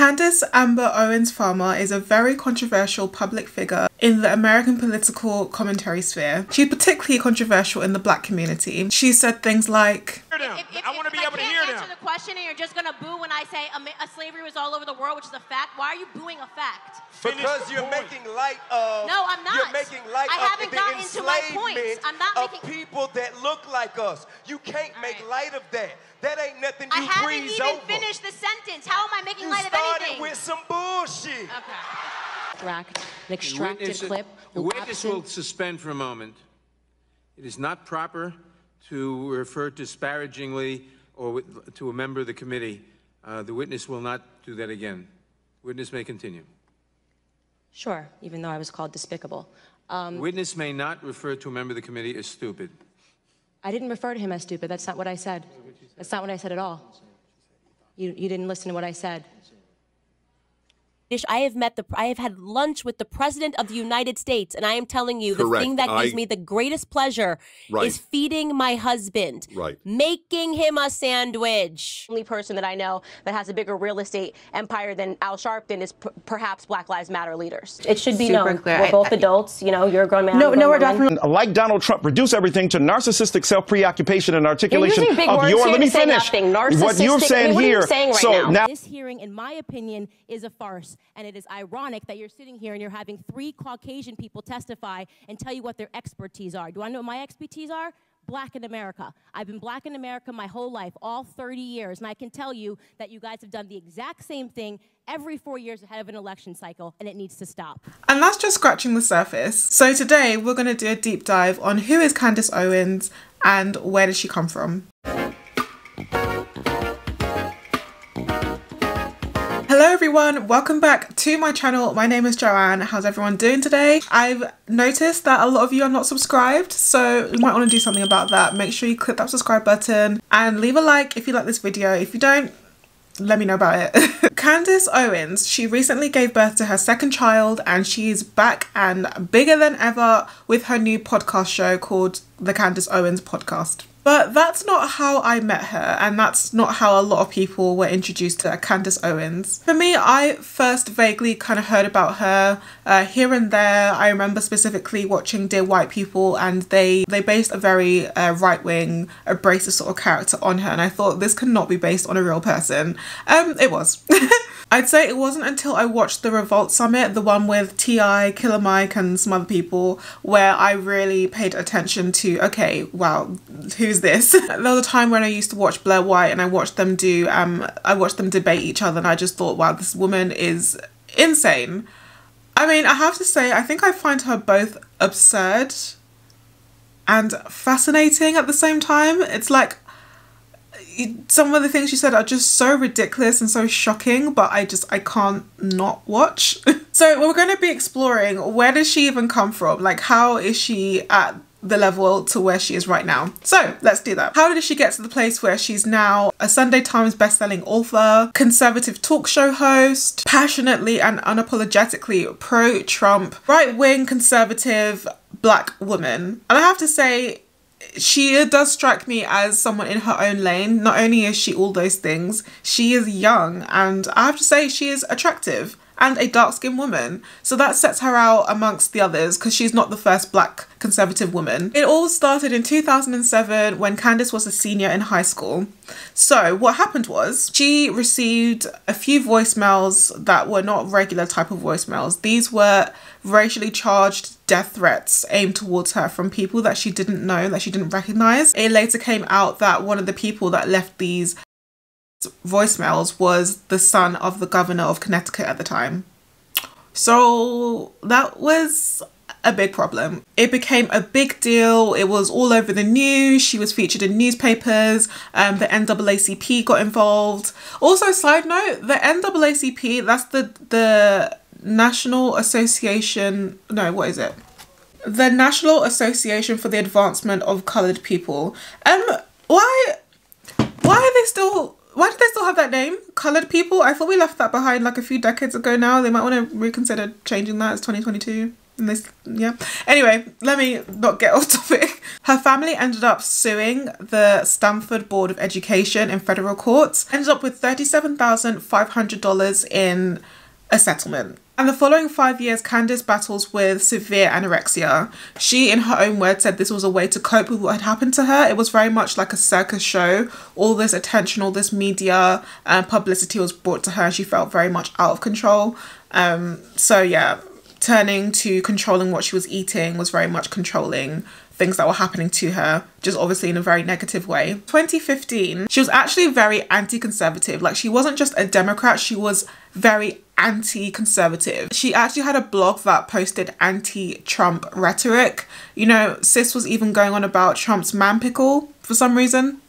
Candace Amber Owens Farmer is a very controversial public figure in the American political commentary sphere. She's particularly controversial in the Black community. She said things like, I want to be able to hear them. Answer the question and you're just going to boo when I say slavery was all over the world, which is a fact. Why are you booing a fact? Because you're making light of. No, I'm not. You're making light of the enslavement of people that look like us. You can't make light of that. That ain't nothing you breeze over. I haven't even finished the sentence. How am I making light of anything? You started with some bullshit. Okay. An extracted clip. The witness will suspend for a moment. It is not proper to refer disparagingly or to a member of the committee. The witness will not do that again. Witness may continue. Sure, even though I was called despicable. Witness may not refer to a member of the committee as stupid. I didn't refer to him as stupid. That's not what I said. That's not what I said at all. You didn't listen to what I said. I have had lunch with the President of the United States, and I am telling you, the thing that gives me the greatest pleasure is feeding my husband, making him a sandwich. The only person that I know that has a bigger real estate empire than Al Sharpton is perhaps Black Lives Matter leaders. It should be known. Clear. We're both adults. You know, you're a grown man. No, we're definitely like Donald Trump. Reduce everything to narcissistic self-preoccupation and articulation of your. Let me finish. What you're saying here. So now, this hearing, in my opinion, is a farce. And it is ironic that you're sitting here and you're having 3 Caucasian people testify and tell you what their expertise are. Do I know what my expertise are? Black in America. I've been Black in America my whole life, all 30 years. And I can tell you that you guys have done the exact same thing every 4 years ahead of an election cycle, and it needs to stop. And that's just scratching the surface. So today we're going to do a deep dive on who is Candace Owens and where did she come from. Hello everyone, welcome back to my channel. My name is Joanne. How's everyone doing today? I've noticed that a lot of you are not subscribed, so you might want to do something about that. Make sure you click that subscribe button and leave a like if you like this video. If you don't, let me know about it. Candace Owens, she recently gave birth to her 2nd child and she's back and bigger than ever with her new podcast show called The Candace Owens Podcast. But that's not how I met her, and that's not how a lot of people were introduced to Candace Owens. For me, I first vaguely kind of heard about her here and there. I remember specifically watching Dear White People, and they based a very right-wing, abrasive sort of character on her, and I thought this could not be based on a real person. It was. I'd say it wasn't until I watched the Revolt Summit, the one with T.I., Killer Mike and some other people, where I really paid attention to, okay, wow, who's this? There was a time when I used to watch Blair White and I watched them debate each other, and I just thought, wow, this woman is insane. I mean, I have to say, I think I find her both absurd and fascinating at the same time. It's like, some of the things she said are just so ridiculous and so shocking, but I can't not watch. So we're going to be exploring, where does she even come from? Like, how is she at the level to where she is right now? So let's do that. How did she get to the place where she's now a Sunday Times bestselling author, conservative talk show host, passionately and unapologetically pro-Trump, right-wing conservative Black woman? And I have to say, she does strike me as someone in her own lane. Not only is she all those things, she is young, and I have to say she is attractive and a dark-skinned woman. So that sets her out amongst the others because she's not the first Black conservative woman. It all started in 2007 when Candace was a senior in high school. So what happened was she received a few voicemails that were not regular type of voicemails. These were racially charged death threats aimed towards her from people that she didn't know, that she didn't recognize. It later came out that one of the people that left these voicemails was the son of the governor of Connecticut at the time. So that was a big problem. It became a big deal. It was all over the news. She was featured in newspapers. The NAACP got involved. Also, side note, the NAACP, that's the National Association, no, what is it? The National Association for the Advancement of Coloured People. Why did they still have that name? Coloured people? I thought we left that behind like a few decades ago now. They might want to reconsider changing that. It's 2022. Yeah. Anyway, let me not get off topic. Her family ended up suing the Stanford Board of Education in federal courts, ended up with $37,500 in a settlement. And the following 5 years, Candace battles with severe anorexia. She, in her own words, said this was a way to cope with what had happened to her. It was very much like a circus show. All this attention, all this media and publicity was brought to her, and she felt very much out of control. So yeah, turning to controlling what she was eating was very much controlling things that were happening to her, just obviously in a very negative way. 2015, she was actually very anti-conservative. Like, she wasn't just a Democrat, she was very anti-conservative. She actually had a blog that posted anti-Trump rhetoric. You know, sis was even going on about Trump's man pickle for some reason.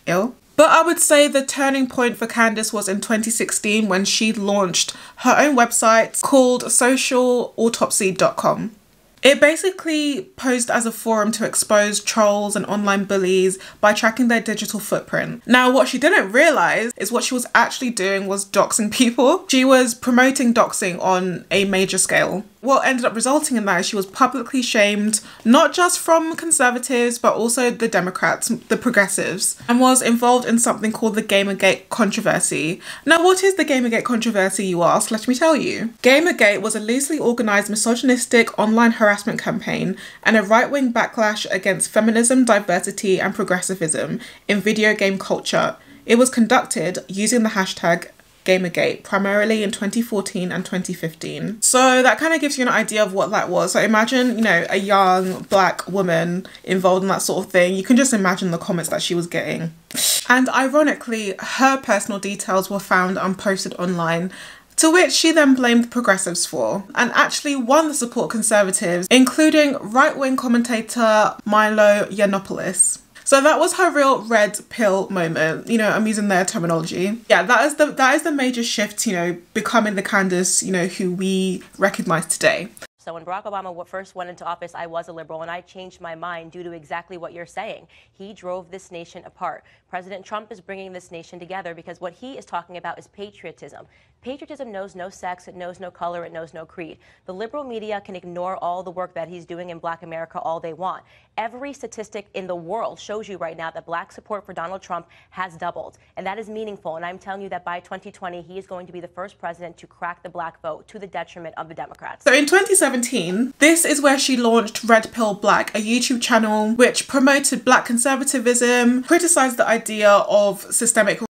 Ill. But I would say the turning point for Candace was in 2016 when she launched her own website called socialautopsy.com. It basically posed as a forum to expose trolls and online bullies by tracking their digital footprint. Now, what she didn't realize is what she was actually doing was doxing people. She was promoting doxing on a major scale. What ended up resulting in that is she was publicly shamed, not just from conservatives, but also the Democrats, the progressives, and was involved in something called the Gamergate controversy. Now, what is the Gamergate controversy, you ask? Let me tell you. Gamergate was a loosely organised misogynistic online harassment campaign and a right-wing backlash against feminism, diversity, and progressivism in video game culture. It was conducted using the hashtag Gamergate, primarily in 2014 and 2015. So that kind of gives you an idea of what that was. So imagine, you know, a young black woman involved in that sort of thing. You can just imagine the comments that she was getting. And ironically, her personal details were found unposted online, to which she then blamed the progressives for, and actually won the support conservatives, including right-wing commentator Milo Yiannopoulos. So that was her real red pill moment. You know, I'm using their terminology. Yeah, that is the major shift, you know, becoming the Candace, you know, who we recognize today. So when Barack Obama first went into office, I was a liberal, and I changed my mind due to exactly what you're saying. He drove this nation apart. President Trump is bringing this nation together because what he is talking about is patriotism. Patriotism knows no sex, it knows no color, it knows no creed. The liberal media can ignore all the work that he's doing in Black America all they want. Every statistic in the world shows you right now that Black support for Donald Trump has doubled, and that is meaningful. And I'm telling you that by 2020, he is going to be the first president to crack the Black vote to the detriment of the Democrats. So in 2017, this is where she launched Red Pill Black, a YouTube channel which promoted Black conservatism, criticized the idea of systemic racism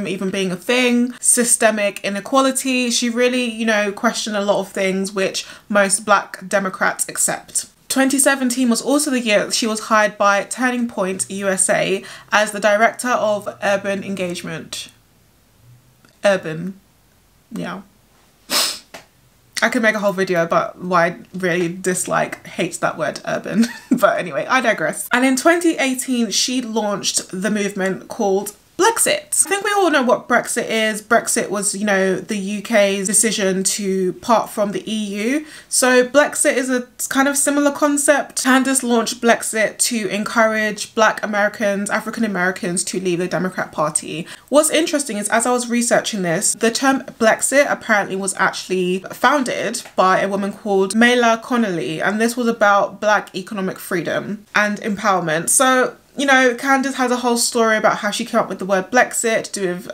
even being a thing, systemic inequality. She really, you know, questioned a lot of things which most Black Democrats accept. 2017 was also the year that she was hired by Turning Point USA as the director of urban engagement. Urban, yeah. I could make a whole video about why I really hates that word urban. But anyway, I digress. And in 2018, she launched the movement called Brexit. I think we all know what Brexit is. Brexit was, you know, the UK's decision to part from the EU. So Brexit is a kind of similar concept. Candace launched Brexit to encourage Black Americans, African Americans to leave the Democrat Party. What's interesting is, as I was researching this, the term Brexit apparently was actually founded by a woman called Mayla Connolly, and this was about Black economic freedom and empowerment. So, you know, Candace has a whole story about how she came up with the word Brexit to do with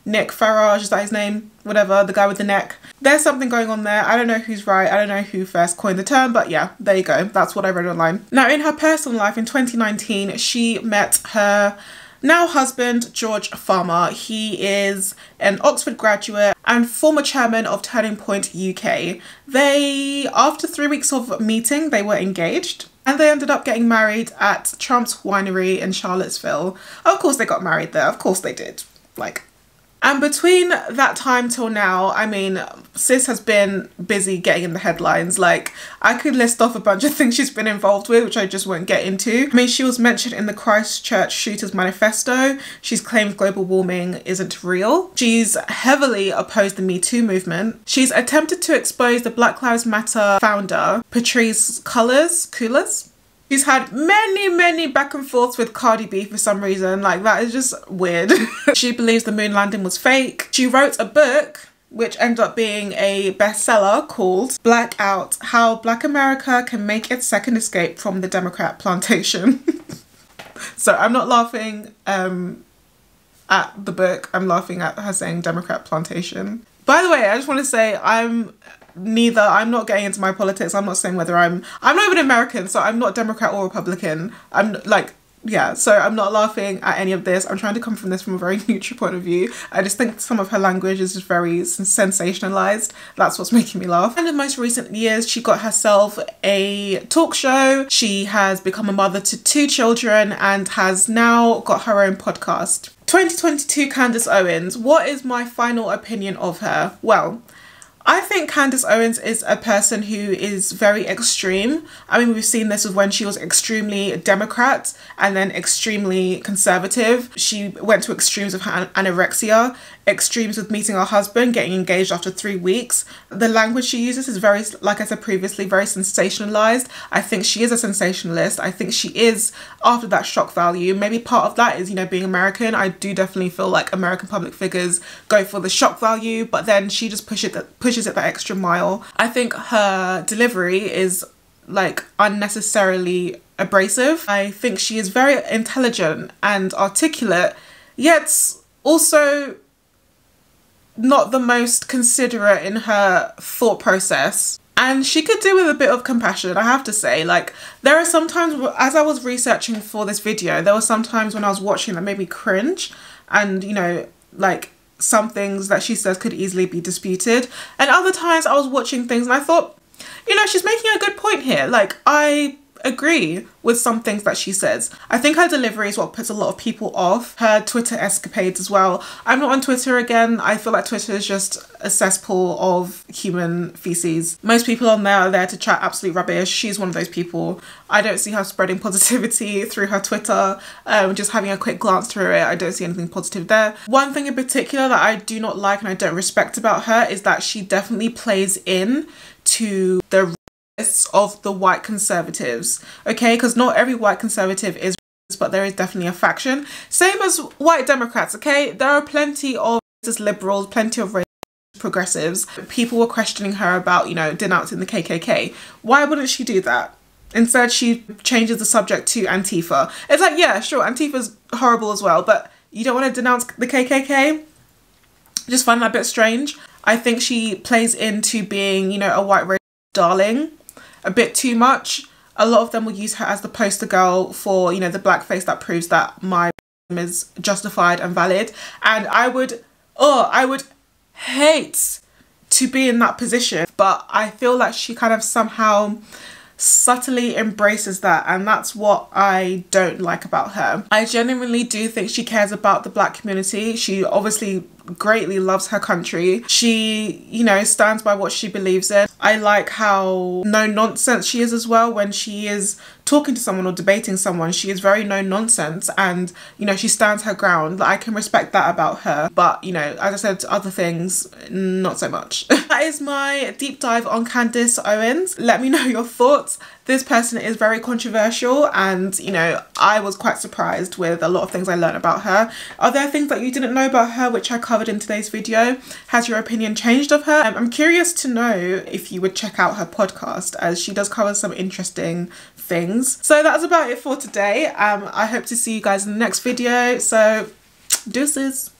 Nick Farage, is that his name? Whatever, the guy with the neck. There's something going on there. I don't know who's right. I don't know who first coined the term, but yeah, there you go. That's what I read online. Now, in her personal life in 2019, she met her now husband, George Farmer. He is an Oxford graduate and former chairman of Turning Point UK. They, after 3 weeks of meeting, they were engaged. And they ended up getting married at Trump's winery in Charlottesville. Of course they got married there. Of course they did. And between that time till now, I mean, sis has been busy getting in the headlines. Like, I could list off a bunch of things she's been involved with, which I just won't get into. I mean, she was mentioned in the Christchurch Shooters Manifesto. She's claimed global warming isn't real. She's heavily opposed the Me Too movement. She's attempted to expose the Black Lives Matter founder, Patrisse Cullors. She's had many back and forths with Cardi B for some reason. Like, that is just weird. She believes the moon landing was fake. She wrote a book which ended up being a bestseller called Blackout: How Black America Can Make Its Second Escape from the Democrat Plantation. So I'm not laughing at the book, I'm laughing at her saying Democrat Plantation. By the way, I just want to say I'm not getting into my politics. I'm not saying whether I'm not even American, so I'm not Democrat or Republican. I'm like, yeah, so I'm not laughing at any of this. I'm trying to come from this from a very neutral point of view. I just think some of her language is just very sensationalized. That's what's making me laugh. And in most recent years, she got herself a talk show. She has become a mother to 2 children and has now got her own podcast. 2022 Candace Owens. What is my final opinion of her? Well, I think Candace Owens is a person who is very extreme. I mean, we've seen this with when she was extremely Democrat and then extremely conservative. She went to extremes of anorexia, extremes with meeting her husband, getting engaged after 3 weeks. The language she uses is very, like I said previously, very sensationalized. I think she is a sensationalist. I think she is after that shock value. Maybe part of that is, you know, being American. I do definitely feel like American public figures go for the shock value, but then she just pushes it that extra mile. I think her delivery is like unnecessarily abrasive. I think she is very intelligent and articulate, yet also not the most considerate in her thought process. And she could do with a bit of compassion, I have to say. Like, there are some times, as I was researching for this video, there were some times when I was watching that made me cringe, and, you know, like, some things that she says could easily be disputed. And other times I was watching things and I thought, you know, she's making a good point here. Like, I agree with some things that she says. I think her delivery is what puts a lot of people off. Her Twitter escapades as well. I'm not on Twitter again. I feel like Twitter is just a cesspool of human feces. Most people on there are there to chat absolute rubbish. She's one of those people. I don't see her spreading positivity through her Twitter. Just having a quick glance through it, I don't see anything positive there. One thing in particular that I do not like and I don't respect about her is that she definitely plays in to the of the white conservatives, okay? Because not every white conservative is racist, but there is definitely a faction. Same as white Democrats, okay? There are plenty of racist liberals, plenty of racist progressives. People were questioning her about, you know, denouncing the KKK. Why wouldn't she do that? Instead, she changes the subject to Antifa. It's like, yeah, sure, Antifa's horrible as well, but you don't want to denounce the KKK? Just find that a bit strange. I think she plays into being, you know, a white racist darling a bit too much. A lot of them will use her as the poster girl for, you know, the blackface that proves that my is justified and valid. And I would hate to be in that position, but I feel like she kind of somehow subtly embraces that, and that's what I don't like about her. I genuinely do think she cares about the black community. She obviously greatly loves her country. She, you know, stands by what she believes in. I like how no nonsense she is as well. When she is talking to someone or debating someone, she is very no nonsense, and, you know, she stands her ground. I can respect that about her, but, you know, as I said, other things, not so much. That is my deep dive on Candace Owens. Let me know your thoughts. This person is very controversial, and, you know, I was quite surprised with a lot of things I learned about her. Are there things that you didn't know about her which I covered in today's video? Has your opinion changed of her? I'm curious to know if you would check out her podcast, as she does cover some interesting things. So that's about it for today. I hope to see you guys in the next video. So deuces.